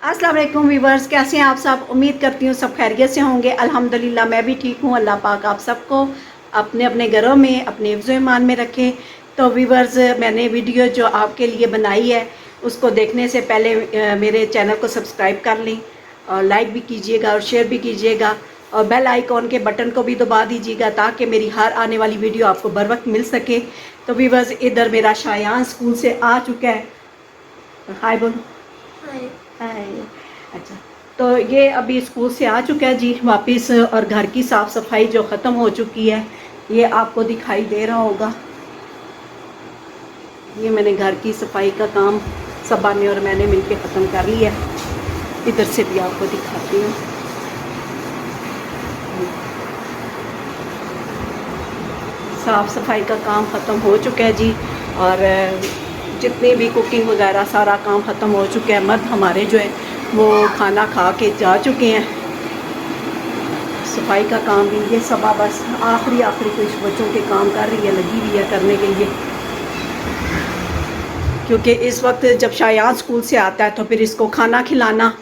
अस्सलाम वालेकुम वीवर्स, कैसे हैं आप सब। उम्मीद करती हूँ सब खैरियत से होंगे। अल्हम्दुलिल्लाह मैं भी ठीक हूँ। अल्लाह पाक आप सबको अपने अपने घरों में अपने हिफ्ज़-ओ-ईमान में रखे। तो वीवर्स, मैंने वीडियो जो आपके लिए बनाई है उसको देखने से पहले मेरे चैनल को सब्सक्राइब कर लें और लाइक भी कीजिएगा और शेयर भी कीजिएगा और बेल आइकॉन के बटन को भी दबा दीजिएगा ताकि मेरी हर आने वाली वीडियो आपको बर वक्त मिल सके। तो वीवर्स, इधर मेरा शायान स्कूल से आ चुका है। हाय बोलो। हाय। अच्छा, तो ये अभी स्कूल से आ चुका है जी वापस, और घर की साफ़ सफाई जो ख़त्म हो चुकी है ये आपको दिखाई दे रहा होगा। ये मैंने घर की सफाई का काम सबा ने और मैंने मिलके ख़त्म कर लिया। इधर से भी आपको दिखाती हूँ। साफ़ सफाई का काम ख़त्म हो चुका है जी, और जितनी भी कुकिंग वगैरह सारा काम ख़त्म हो चुका है। मर्द हमारे जो है वो खाना खा के जा चुके हैं। सफाई का काम भी ये सबा बस आखिरी कुछ बच्चों के काम कर रही है, लगी हुई है करने के लिए, क्योंकि इस वक्त जब शायान स्कूल से आता है तो फिर इसको खाना खिलाना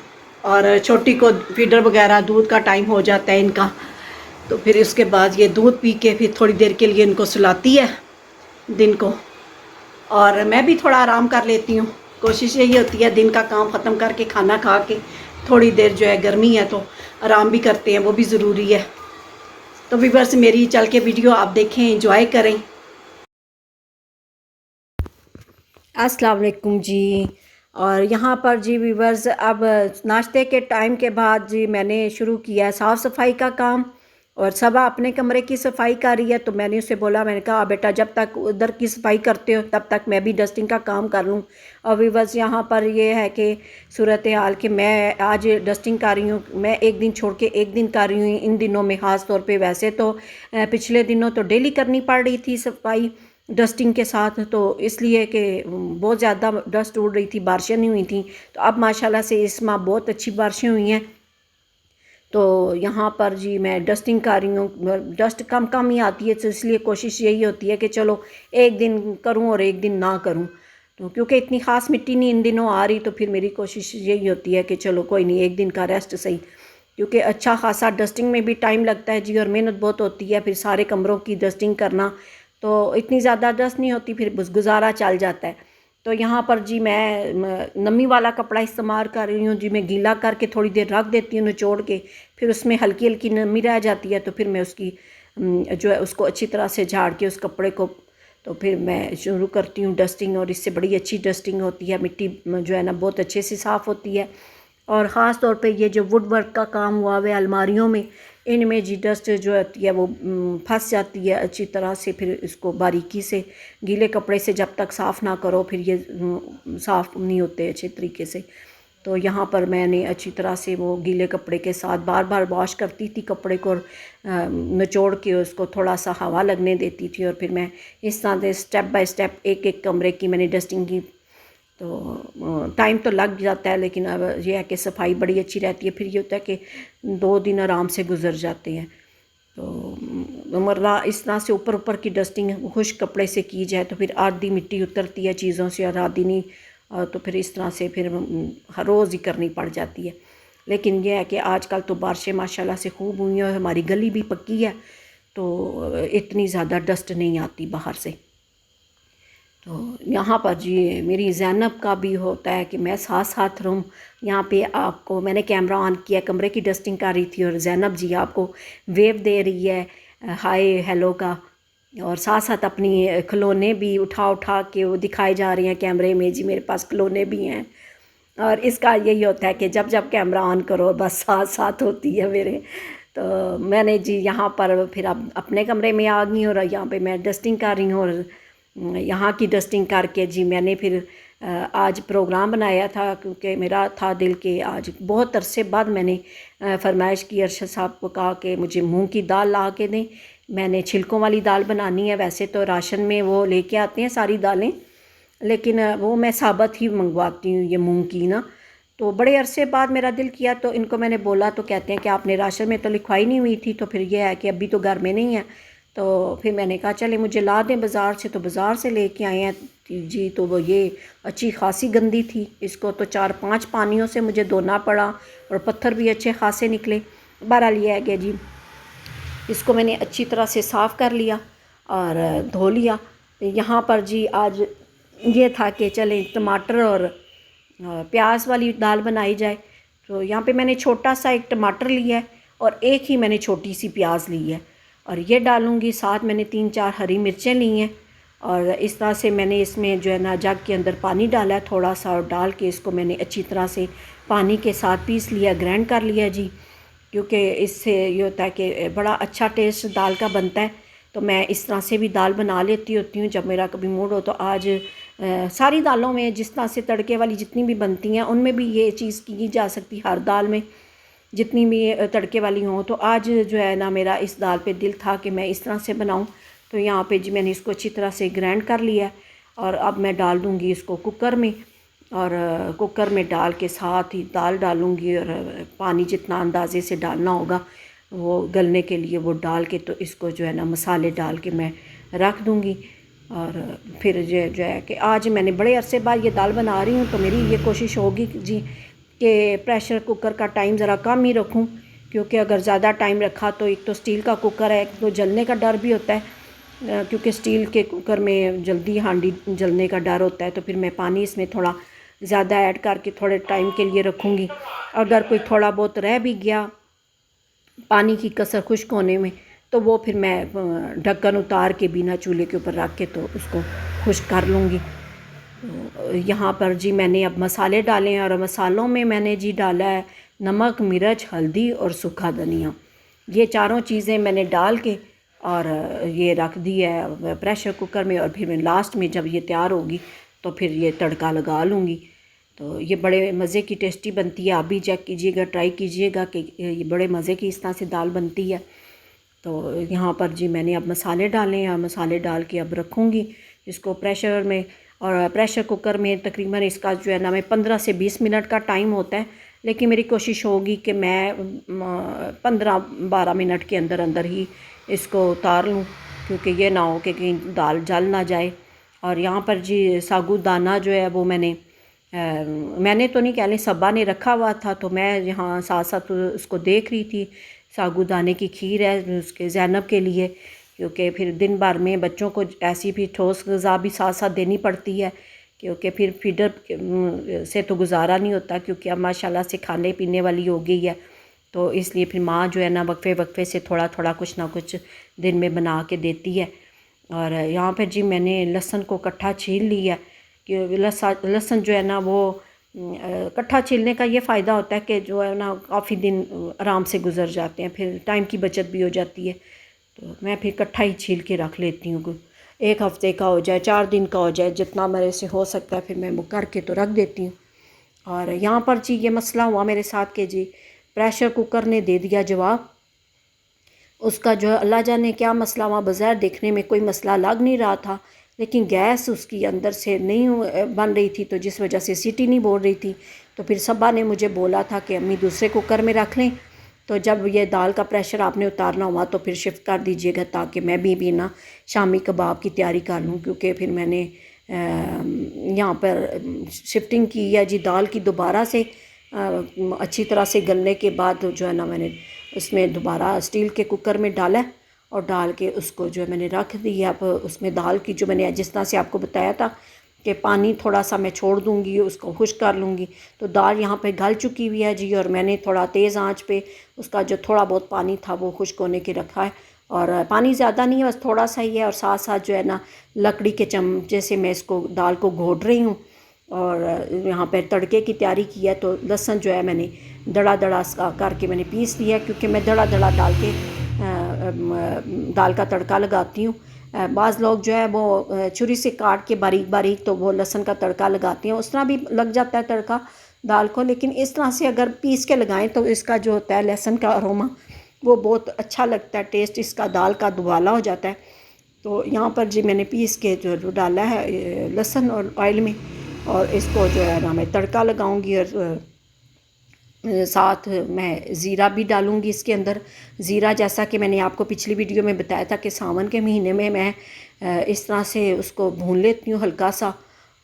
और छोटी को फीडर वगैरह दूध का टाइम हो जाता है इनका। तो फिर उसके बाद ये दूध पी के फिर थोड़ी देर के लिए इनको सुलाती है दिन को, और मैं भी थोड़ा आराम कर लेती हूँ। कोशिश यही होती है दिन का काम ख़त्म करके खाना खा के थोड़ी देर जो है, गर्मी है तो आराम भी करते हैं, वो भी ज़रूरी है। तो व्यूअर्स, मेरी चल के वीडियो आप देखें, एंजॉय करें। अस्सलाम वालेकुम जी। और यहाँ पर जी व्यूअर्स, अब नाश्ते के टाइम के बाद जी मैंने शुरू किया है साफ़ सफाई का काम, और सबा अपने कमरे की सफाई कर रही है। तो मैंने उसे बोला, मैंने कहा बेटा जब तक उधर की सफाई करते हो तब तक मैं भी डस्टिंग का काम कर लूँ। और व्यूअर्स, यहाँ पर ये है कि सूरत हाल कि मैं आज डस्टिंग कर रही हूँ, मैं एक दिन छोड़ के एक दिन कर रही हूँ इन दिनों में ख़ास तौर पे। वैसे तो पिछले दिनों तो डेली करनी पड़ रही थी सफाई डस्टिंग के साथ, तो इसलिए कि बहुत ज़्यादा डस्ट उड़ रही थी, बारिशें नहीं हुई थी। तो अब माशाल्लाह से इस माह बहुत अच्छी बारिशें हुई हैं। तो यहाँ पर जी मैं डस्टिंग कर रही हूँ। डस्ट कम कम ही आती है, तो इसलिए कोशिश यही होती है कि चलो एक दिन करूँ और एक दिन ना करूँ। तो क्योंकि इतनी ख़ास मिट्टी नहीं इन दिनों आ रही, तो फिर मेरी कोशिश यही होती है कि चलो कोई नहीं, एक दिन का रेस्ट सही, क्योंकि अच्छा खासा डस्टिंग में भी टाइम लगता है जी, और मेहनत बहुत होती है फिर सारे कमरों की डस्टिंग करना। तो इतनी ज़्यादा डस्ट नहीं होती, फिर गुजारा चल जाता है। तो यहाँ पर जी मैं नमी वाला कपड़ा इस्तेमाल कर रही हूँ जी। मैं गीला करके थोड़ी देर रख देती हूँ निचोड़ के, फिर उसमें हल्की हल्की नमी रह जाती है, तो फिर मैं उसकी जो है उसको अच्छी तरह से झाड़ के उस कपड़े को, तो फिर मैं शुरू करती हूँ डस्टिंग, और इससे बड़ी अच्छी डस्टिंग होती है। मिट्टी जो है ना बहुत अच्छे से साफ़ होती है। और ख़ास तौर पे ये जो वुड वर्क का काम हुआ हुआ है अलमारियों में, इनमें जी डस्ट जो होती है वो फंस जाती है अच्छी तरह से। फिर इसको बारीकी से गीले कपड़े से जब तक साफ़ ना करो फिर ये साफ़ नहीं होते अच्छे तरीके से। तो यहाँ पर मैंने अच्छी तरह से वो गीले कपड़े के साथ बार बार वॉश करती थी कपड़े को, और निचोड़ के उसको थोड़ा सा हवा लगने देती थी, और फिर मैं इस तरह से स्टेप बाय स्टेप एक एक कमरे की मैंने डस्टिंग की। तो टाइम तो लग जाता है, लेकिन अब यह है कि सफाई बड़ी अच्छी रहती है। फिर ये होता है कि 2 दिन आराम से गुजर जाते हैं। तो मरना इस तरह से ऊपर ऊपर की डस्टिंग खुश कपड़े से की जाए तो फिर आधी मिट्टी उतरती है चीज़ों से और आधी नहीं, तो फिर इस तरह से फिर हर रोज़ ही करनी पड़ जाती है। लेकिन यह है कि आजकल तो बारिशें माशाल्लाह से खूब हुई हैं, और हमारी गली भी पक्की है, तो इतनी ज़्यादा डस्ट नहीं आती बाहर से। तो यहाँ पर जी मेरी ज़ैनब का भी होता है कि मैं साथ साथ रहूँ। यहाँ पे आपको मैंने कैमरा ऑन किया, कमरे की डस्टिंग कर रही थी, और ज़ैनब जी आपको वेव दे रही है हाय हेलो का, और साथ साथ अपनी खिलौने भी उठा उठा के वो दिखाए जा रहे हैं कैमरे में जी। मेरे पास खिलौने भी हैं, और इसका यही होता है कि जब जब कैमरा ऑन करो बस साथ साथ होती है मेरे। तो मैंने जी यहाँ पर फिर अब अपने कमरे में आ गई, और यहाँ पे मैं डस्टिंग कर रही हूँ। और यहाँ की डस्टिंग करके जी मैंने फिर आज प्रोग्राम बनाया था, क्योंकि मेरा था दिल के आज बहुत अरसे बाद मैंने फरमाइश की अरशद साहब को, कहा कि मुझे मूंग की दाल ला के दें, मैंने छिलकों वाली दाल बनानी है। वैसे तो राशन में वो लेके आते हैं सारी दालें, लेकिन वो मैं साबत ही मंगवाती हूँ ये मूंग की ना। तो बड़े अरसे बाद मेरा दिल किया, तो इनको मैंने बोला, तो कहते हैं कि आपने राशन में तो लिखवाई नहीं हुई थी। तो फिर यह है कि अभी तो घर में नहीं है, तो फिर मैंने कहा चले मुझे ला दें बाज़ार से, तो बाज़ार से लेके आए हैं जी। तो वो ये अच्छी खासी गंदी थी, इसको तो 4-5 पानियों से मुझे धोना पड़ा और पत्थर भी अच्छे खासे निकले। बहरहाल ये है कि जी इसको मैंने अच्छी तरह से साफ़ कर लिया और धो लिया। यहाँ पर जी आज ये था कि चले टमाटर और प्याज वाली दाल बनाई जाए। तो यहाँ पे मैंने छोटा सा एक टमाटर लिया है और एक ही मैंने छोटी सी प्याज ली है और ये डालूँगी। साथ मैंने 3-4 हरी मिर्चें ली हैं और इस तरह से मैंने इसमें जो है ना जग के अंदर पानी डाला है थोड़ा सा, और डाल के इसको मैंने अच्छी तरह से पानी के साथ पीस लिया, ग्राइंड कर लिया जी। क्योंकि इससे ये होता है कि बड़ा अच्छा टेस्ट दाल का बनता है। तो मैं इस तरह से भी दाल बना लेती होती हूँ जब मेरा कभी मूड हो। तो आज सारी दालों में जिस तरह से तड़के वाली जितनी भी बनती हैं उनमें भी ये चीज़ की जा सकती, हर दाल में जितनी भी तड़के वाली हों। तो आज जो है ना मेरा इस दाल पे दिल था कि मैं इस तरह से बनाऊं। तो यहाँ पे जी मैंने इसको अच्छी तरह से ग्राइंड कर लिया है और अब मैं डाल दूँगी इसको कुकर में, और कुकर में डाल के साथ ही दाल डालूँगी और पानी जितना अंदाज़े से डालना होगा वो गलने के लिए वो डाल के, तो इसको जो है ना मसाले डाल के मैं रख दूँगी। और फिर जो है कि आज मैंने बड़े अरसे बाद ये दाल बना रही हूँ, तो मेरी ये कोशिश होगी जी कि प्रेशर कुकर का टाइम ज़रा कम ही रखूँ, क्योंकि अगर ज़्यादा टाइम रखा तो एक तो स्टील का कुकर है, एक तो जलने का डर भी होता है, क्योंकि स्टील के कुकर में जल्दी हांडी जलने का डर होता है। तो फिर मैं पानी इसमें थोड़ा ज़्यादा ऐड करके थोड़े टाइम के लिए रखूँगी। अगर कोई थोड़ा बहुत रह भी गया पानी की कसर खुश्क होने में, तो वो फिर मैं ढक्कन उतार के बिना चूल्हे के ऊपर रख के तो उसको खुश्क कर लूँगी। तो यहाँ पर जी मैंने अब मसाले डाले हैं और मसालों में मैंने जी डाला है नमक, मिर्च, हल्दी और सूखा धनिया। ये चारों चीज़ें मैंने डाल के और ये रख दी है प्रेशर कुकर में, और फिर मैं लास्ट में जब ये तैयार होगी तो फिर ये तड़का लगा लूँगी। तो ये बड़े मज़े की टेस्टी बनती है, आप भी चेक कीजिएगा, ट्राई कीजिएगा कि ये बड़े मज़े की इस तरह से दाल बनती है। तो यहाँ पर जी मैंने अब मसाले डाले हैं और मसाले डाल के अब रखूँगी इसको प्रेशर में। और प्रेशर कुकर में तकरीबन इसका जो है ना मैं 15 से 20 मिनट का टाइम होता है, लेकिन मेरी कोशिश होगी कि मैं 15-12 मिनट के अंदर अंदर ही इसको उतार लूँ, क्योंकि ये ना हो कि कहीं दाल जल ना जाए। और यहाँ पर जी साबूदाना जो है वो मैंने तो नहीं, कह लें सब्बा ने रखा हुआ था, तो मैं यहाँ साथ साथ उसको देख रही थी। साबूदाने की खीर है उसके ज़ैनब के लिए, क्योंकि फिर दिन भर में बच्चों को ऐसी भी ठोस ग़िज़ा भी साथ साथ देनी पड़ती है, क्योंकि फिर फीडर से तो गुजारा नहीं होता, क्योंकि अब माशाल्लाह से खाने पीने वाली हो गई है। तो इसलिए फिर माँ जो है ना वक्फे वक्फे से थोड़ा थोड़ा कुछ ना कुछ दिन में बना के देती है। और यहाँ पर जी मैंने लहसुन को इकट्ठा छील लिया, कि लहसुन जो है ना वो इकट्ठा छीलने का ये फ़ायदा होता है कि जो है ना काफ़ी दिन आराम से गुजर जाते हैं, फिर टाइम की बचत भी हो जाती है। तो मैं फिर इकट्ठा ही छील के रख लेती हूँ, 1 हफ़्ते का हो जाए, 4 दिन का हो जाए, जितना मेरे से हो सकता है फिर मैं वो करके तो रख देती हूँ। और यहाँ पर जी ये मसला हुआ मेरे साथ कि जी प्रेशर कुकर ने दे दिया जवाब। उसका जो है अल्लाह जाने क्या मसला हुआ, बज़ाहिर देखने में कोई मसला लग नहीं रहा था, लेकिन गैस उसकी अंदर से नहीं बन रही थी, तो जिस वजह से सीटी नहीं बोल रही थी। तो फिर सब्बा ने मुझे बोला था कि अम्मी दूसरे कुकर में रख लें, तो जब ये दाल का प्रेशर आपने उतारना हुआ तो फिर शिफ्ट कर दीजिएगा, ताकि मैं भी ना शामी कबाब की तैयारी कर लूँ। क्योंकि फिर मैंने यहाँ पर शिफ्टिंग की है जी दाल की दोबारा से अच्छी तरह से गलने के बाद जो है ना मैंने उसमें दोबारा स्टील के कुकर में डाला और डाल के उसको जो है मैंने रख दिया। अब उसमें दाल की जो मैंने जिस तरह से आपको बताया था कि पानी थोड़ा सा मैं छोड़ दूँगी, उसको खुश्क कर लूँगी, तो दाल यहाँ पे गल चुकी हुई है जी। और मैंने थोड़ा तेज़ आंच पे उसका जो थोड़ा बहुत पानी था वो खुश्क होने के रखा है, और पानी ज़्यादा नहीं है, बस थोड़ा सा ही है। और साथ साथ जो है ना लकड़ी के चमचे से मैं इसको दाल को घोट रही हूँ। और यहाँ पर तड़के की तैयारी की है, तो लहसुन जो है मैंने दड़ा दड़ा करके मैंने पीस लिया, क्योंकि मैं दड़ा दड़ा डाल के दाल का तड़का लगाती हूँ। बाज़ लोग जो है वो छुरी से काट के बारीक बारीक तो वो लहसुन का तड़का लगाते हैं, उस तरह भी लग जाता है तड़का दाल को, लेकिन इस तरह से अगर पीस के लगाएं तो इसका जो होता है लहसुन का अरोमा वो बहुत अच्छा लगता है, टेस्ट इसका दाल का दुबाला हो जाता है। तो यहाँ पर जी मैंने पीस के जो डाला है लहसुन और ऑयल में, और इसको जो है ना मैं तड़का लगाऊंगी। और साथ मैं ज़ीरा भी डालूँगी इसके अंदर। ज़ीरा जैसा कि मैंने आपको पिछली वीडियो में बताया था कि सावन के महीने में मैं इस तरह से उसको भून लेती हूँ हल्का सा,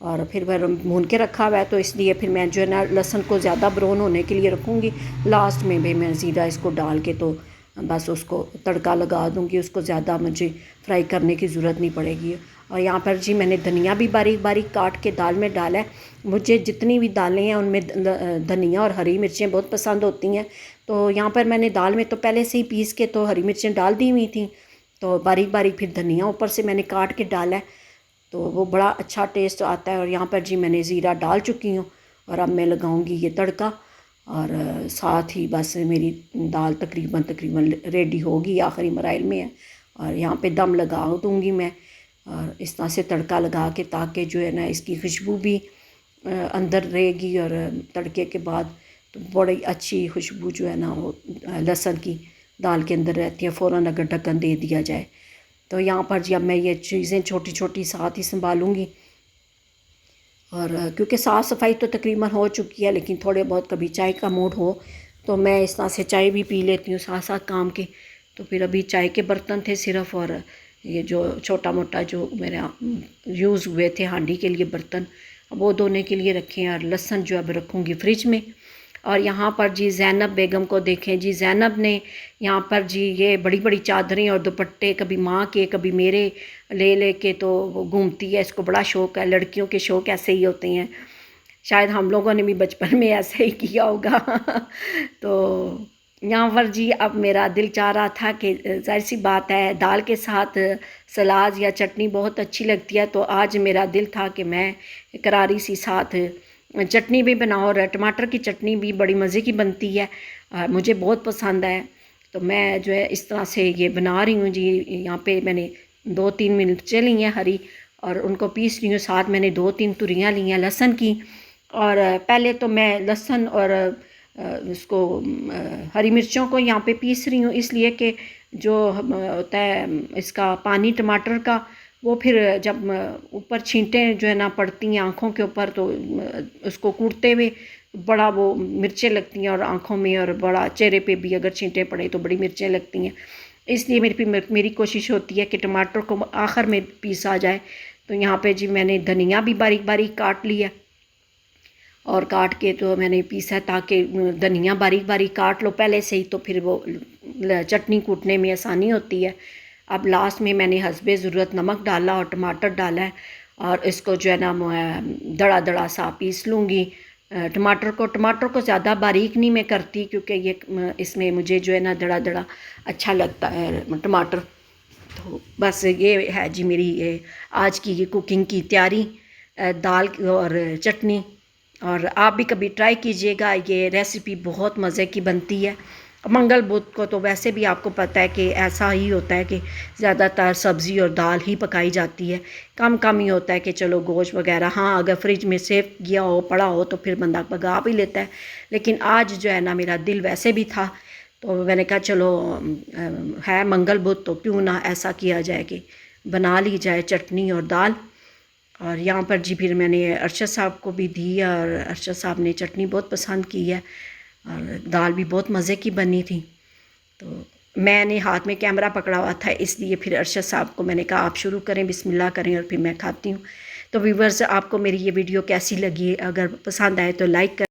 और फिर वह भून के रखा हुआ है, तो इसलिए फिर मैं जो है ना लहसुन को ज़्यादा ब्राउन होने के लिए रखूँगी। लास्ट में भी मैं ज़ीरा इसको डाल के तो बस उसको तड़का लगा दूँगी, उसको ज़्यादा मुझे फ्राई करने की ज़रूरत नहीं पड़ेगी। और यहाँ पर जी मैंने धनिया भी बारीक बारीक काट के दाल में डाला है। मुझे जितनी भी दालें हैं उनमें धनिया और हरी मिर्चें बहुत पसंद होती हैं, तो यहाँ पर मैंने दाल में तो पहले से ही पीस के तो हरी मिर्चें डाल दी हुई थी, तो बारीक बारीक फिर धनिया ऊपर से मैंने काट के डाला है, तो वो बड़ा अच्छा टेस्ट आता है। और यहाँ पर जी मैंने ज़ीरा डाल चुकी हूँ, और अब मैं लगाऊंगी ये तड़का, और साथ ही बस मेरी दाल तकरीबन तकरीबन रेडी होगी, आखिरी मराइल में है। और यहाँ पे दम लगा दूँगी मैं, और इस तरह से तड़का लगा के, ताकि जो है ना इसकी खुशबू भी अंदर रहेगी, और तड़के के बाद तो बड़ी अच्छी खुशबू जो है ना वो लहसुन की दाल के अंदर रहती है फ़ौरन अगर ढक्कन दे दिया जाए। तो यहाँ पर जी अब मैं ये चीज़ें छोटी छोटी साथ ही संभालूँगी। और क्योंकि साफ़ सफाई तो तकरीबन हो चुकी है, लेकिन थोड़े बहुत कभी चाय का मूड हो तो मैं इस तरह से चाय भी पी लेती हूँ साथ साथ काम के। तो फिर अभी चाय के बर्तन थे सिर्फ़, और ये जो छोटा मोटा जो मेरा यूज़ हुए थे हांडी के लिए बर्तन, वो धोने के लिए रखे हैं। और लहसुन जो अब रखूँगी फ्रिज में। और यहाँ पर जी ज़ैनब बेगम को देखें जी, ज़ैनब ने यहाँ पर जी ये बड़ी बड़ी चादरें और दुपट्टे कभी माँ के कभी मेरे ले ले के तो वो घूमती है। इसको बड़ा शौक़ है, लड़कियों के शौक़ ऐसे ही होते हैं, शायद हम लोगों ने भी बचपन में ऐसे ही किया होगा। तो यहाँ पर जी अब मेरा दिल चाह रहा था कि ज़ाहिर सी बात है दाल के साथ सलाद या चटनी बहुत अच्छी लगती है, तो आज मेरा दिल था कि मैं करारी सी साथ चटनी भी बनाओ, और टमाटर की चटनी भी बड़ी मज़े की बनती है, मुझे बहुत पसंद है। तो मैं जो है इस तरह से ये बना रही हूँ जी। यहाँ पे मैंने 2-3 मिर्चें ली हैं हरी, और उनको पीस रही हूँ। साथ मैंने 2-3 तुरियाँ ली हैं लहसुन की, और पहले तो मैं लहसुन और उसको हरी मिर्चों को यहाँ पे पीस रही हूँ, इसलिए कि जो होता है इसका पानी टमाटर का, वो फिर जब ऊपर छींटें जो है ना पड़ती हैं आँखों के ऊपर, तो उसको कूटते हुए बड़ा वो मिर्चें लगती हैं और आँखों में, और बड़ा चेहरे पे भी अगर छींटें पड़े तो बड़ी मिर्चें लगती हैं। इसलिए मेरी कोशिश होती है कि टमाटर को आखिर में पीसा जाए। तो यहाँ पे जी मैंने धनिया भी बारीक बारीक काट लिया, और काट के तो मैंने पीसा, ताकि धनिया बारीक बारीक काट लो पहले से ही, तो फिर वो चटनी कूटने में आसानी होती है। अब लास्ट में मैंने हस्बे ज़रूरत नमक डाला और टमाटर डाला है, और इसको जो है ना दड़ा दड़ा सा पीस लूँगी। टमाटर को ज़्यादा बारीक नहीं मैं करती, क्योंकि ये इसमें मुझे जो है ना दड़ा दड़ा अच्छा लगता है टमाटर। तो बस ये है जी मेरी ये आज की ये कुकिंग की तैयारी, दाल और चटनी। और आप भी कभी ट्राई कीजिएगा, ये रेसिपी बहुत मज़े की बनती है। मंगल बुध को तो वैसे भी आपको पता है कि ऐसा ही होता है कि ज़्यादातर सब्ज़ी और दाल ही पकाई जाती है, कम कम ही होता है कि चलो गोश्त वगैरह, हाँ अगर फ्रिज में सेव किया हो पड़ा हो तो फिर बंदा पका भी लेता है। लेकिन आज जो है ना मेरा दिल वैसे भी था, तो मैंने कहा चलो है मंगल बुध तो क्यों ना ऐसा किया जाए कि बना ली जाए चटनी और दाल। और यहाँ पर जी फिर मैंने अरशद साहब को भी दी, और अरशद साहब ने चटनी बहुत पसंद की है, और दाल भी बहुत मज़े की बनी थी। तो मैंने हाथ में कैमरा पकड़ा हुआ था, इसलिए फिर अरशद साहब को मैंने कहा आप शुरू करें, बिस्मिल्लाह करें, और फिर मैं खाती हूँ। तो व्यूअर्स आपको मेरी ये वीडियो कैसी लगी, अगर पसंद आए तो लाइक करें।